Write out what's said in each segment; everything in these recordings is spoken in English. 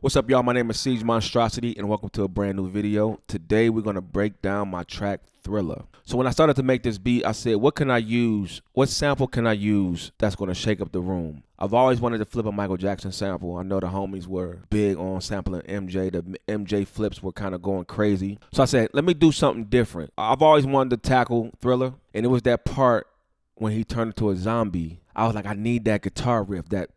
What's up, y'all? My name is Siege Monstrosity, and welcome to a brand new video. Today, we're gonna break down my track Thriller. So when I started to make this beat, I said, what can I use? What sample can I use that's gonna shake up the room? I've always wanted to flip a Michael Jackson sample. I know the homies were big on sampling MJ. The MJ flips were kind of going crazy. So I said, let me do something different. I've always wanted to tackle Thriller, and it was that part when he turned into a zombie. I was like, I need that guitar riff, that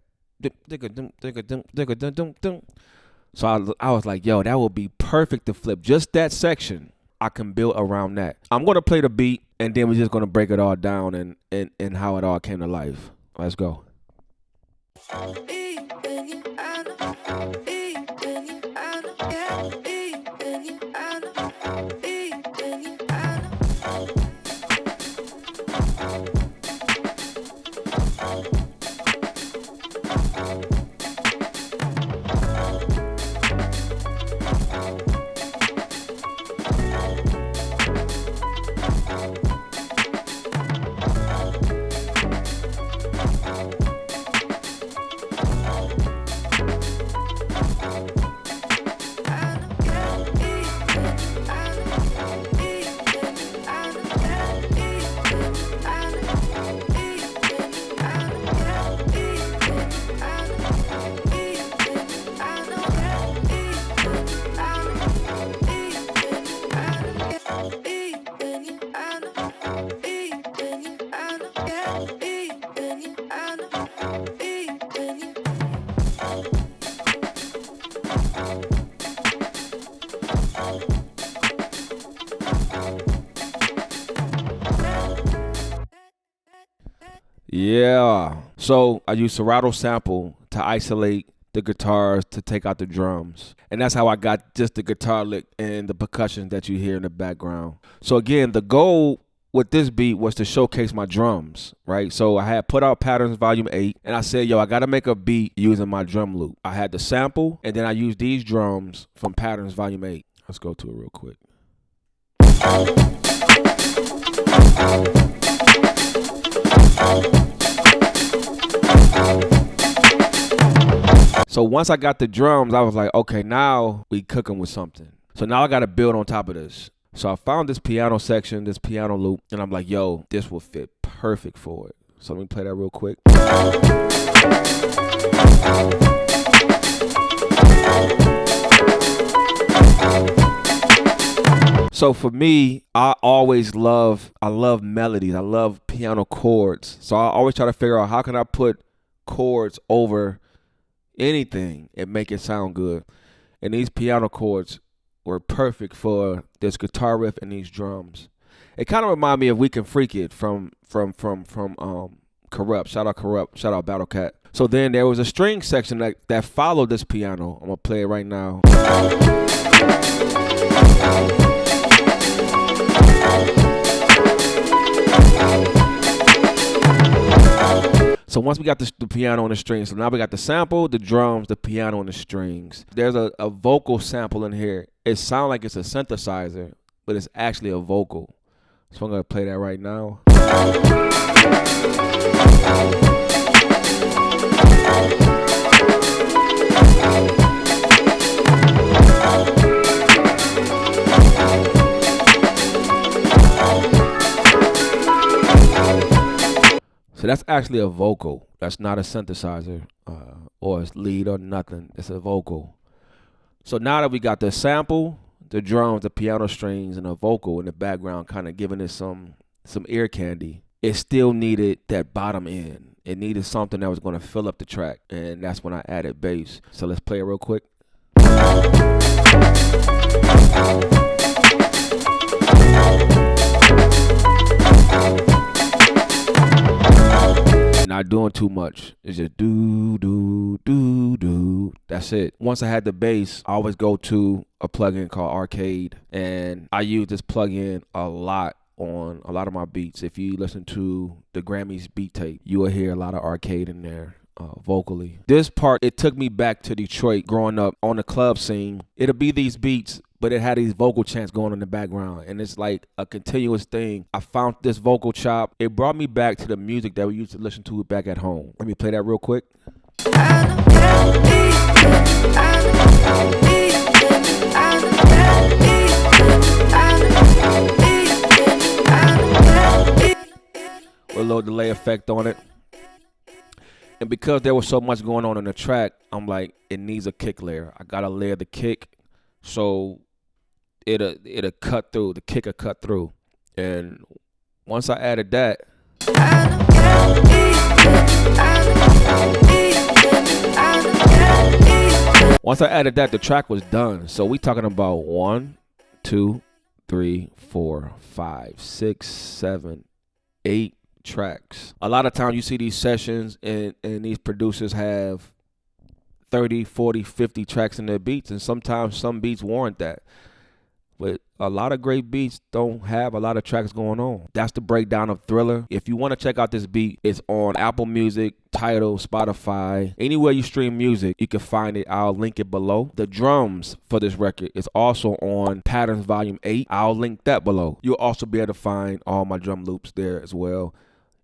so I was like, yo, that would be perfect to flip. Just that section, I can build around that. I'm going to play the beat, and then we're just going to break it all down and how it all came to life. Let's go. Yeah. So I use Serato sample to isolate the guitars to take out the drums. And that's how I got just the guitar lick and the percussion that you hear in the background. So again, the goal with this beat was to showcase my drums, right? So I had put out Patterns Volume 8, and I said, yo, I got to make a beat using my drum loop. I had the sample, and then I used these drums from Patterns Volume 8. Let's go to it real quick. So once I got the drums, I was like, okay, now we cooking with something. So now I got to build on top of this. So I found this piano section, this piano loop, and I'm like, yo, this will fit perfect for it. So let me play that real quick. So for me, I love melodies. I love piano chords. So I always try to figure out how can I put chords over anything and make it sound good. And these piano chords were perfect for this guitar riff and these drums. It kind of reminded me of We Can Freak It from Corrupt. Shout out Corrupt. Shout out Battlecat. So then there was a string section that followed this piano. I'm gonna play it right now. So once we got the piano and the strings, so now we got the sample, the drums, the piano, and the strings. There's a vocal sample in here. It sounds like it's a synthesizer, but it's actually a vocal. So I'm going to play that right now. So that's actually a vocal. That's not a synthesizer or a lead or nothing. It's a vocal. So now that we got the sample, the drums, the piano strings, and a vocal in the background kind of giving it some ear candy, it still needed that bottom end. It needed something that was going to fill up the track, and that's when I added bass. So let's play it real quick. Not doing too much. It's just do, do, do, do. That's it. Once I had the bass, I always go to a plugin called Arcade, and I use this plugin a lot on a lot of my beats. If you listen to the Grammys beat tape, you will hear a lot of Arcade in there. Vocally. This part, it took me back to Detroit growing up on the club scene. It'll be these beats, but it had these vocal chants going in the background, and it's like a continuous thing. I found this vocal chop. It brought me back to the music that we used to listen to back at home. Let me play that real quick. With a little delay effect on it. And because there was so much going on in the track, I'm like, it needs a kick layer. I gotta layer the kick so it'll cut through, the kick will cut through. And once I added that, the track was done. So we talking about 1, 2, 3, 4, 5, 6, 7, 8 tracks. A lot of times you see these sessions and these producers have 30, 40, 50 tracks in their beats, and sometimes some beats warrant that. But a lot of great beats don't have a lot of tracks going on. That's the breakdown of Thriller. If you want to check out this beat, it's on Apple Music, Tidal, Spotify. Anywhere you stream music, you can find it. I'll link it below. The drums for this record is also on Patterns Volume 8. I'll link that below. You'll also be able to find all my drum loops there as well.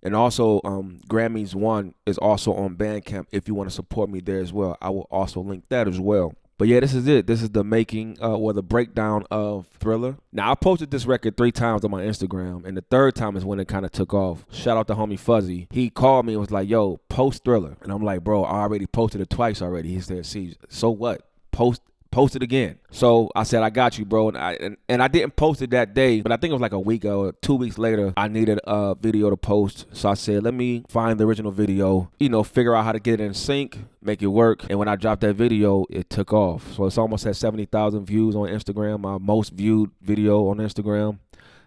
And also, Grammys 1 is also on Bandcamp if you want to support me there as well. I will also link that as well. But yeah, this is it. This is the making or the breakdown of Thriller. Now, I posted this record 3 times on my Instagram, and the third time is when it kind of took off. Shout out to homie Fuzzy. He called me and was like, yo, post Thriller. And I'm like, bro, I already posted it twice already. He said, see, so what? Post it again. So I said, I got you, bro. And I didn't post it that day, but I think it was like a week or 2 weeks later, I needed a video to post. So I said, let me find the original video, figure out how to get it in sync, make it work. And when I dropped that video, it took off. So it's almost at 70,000 views on Instagram, my most viewed video on Instagram.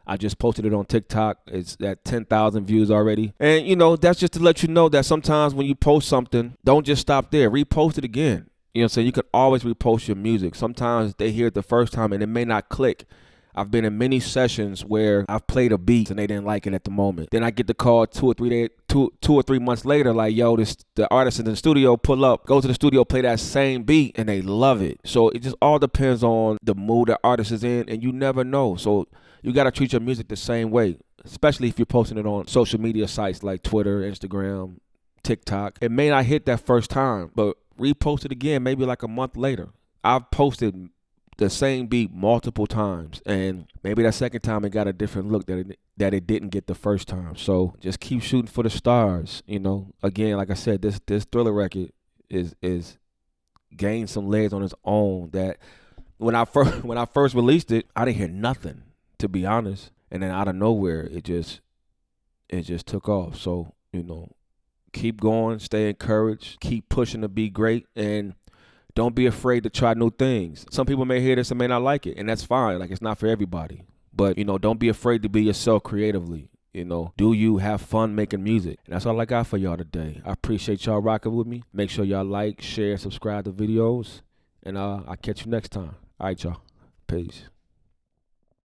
I just posted it on TikTok. It's at 10,000 views already. And, that's just to let you know that sometimes when you post something, don't just stop there. Repost it again. You know what I'm saying? You could always repost your music. Sometimes they hear it the first time and it may not click. I've been in many sessions where I've played a beat and they didn't like it at the moment. Then I get the call 2 or 3 months later, like, yo, the artist in the studio pull up, go to the studio, play that same beat, and they love it. So it just all depends on the mood the artist is in, and you never know. So you got to treat your music the same way, especially if you're posting it on social media sites like Twitter, Instagram, TikTok. It may not hit that first time, but repost it again maybe like a month later. I've posted the same beat multiple times, and maybe that second time it got a different look that it didn't get the first time. So just keep shooting for the stars. Again, like I said, this Thriller record is gained some legs on its own. That when I first released it, I didn't hear nothing, to be honest, and then out of nowhere it just took off. So keep going, stay encouraged, keep pushing to be great, and don't be afraid to try new things. Some people may hear this and may not like it, and that's fine. Like, it's not for everybody. But, don't be afraid to be yourself creatively. Do you have fun making music? And that's all I got for y'all today. I appreciate y'all rocking with me. Make sure y'all like, share, subscribe to videos, and I'll catch you next time. All right, y'all. Peace.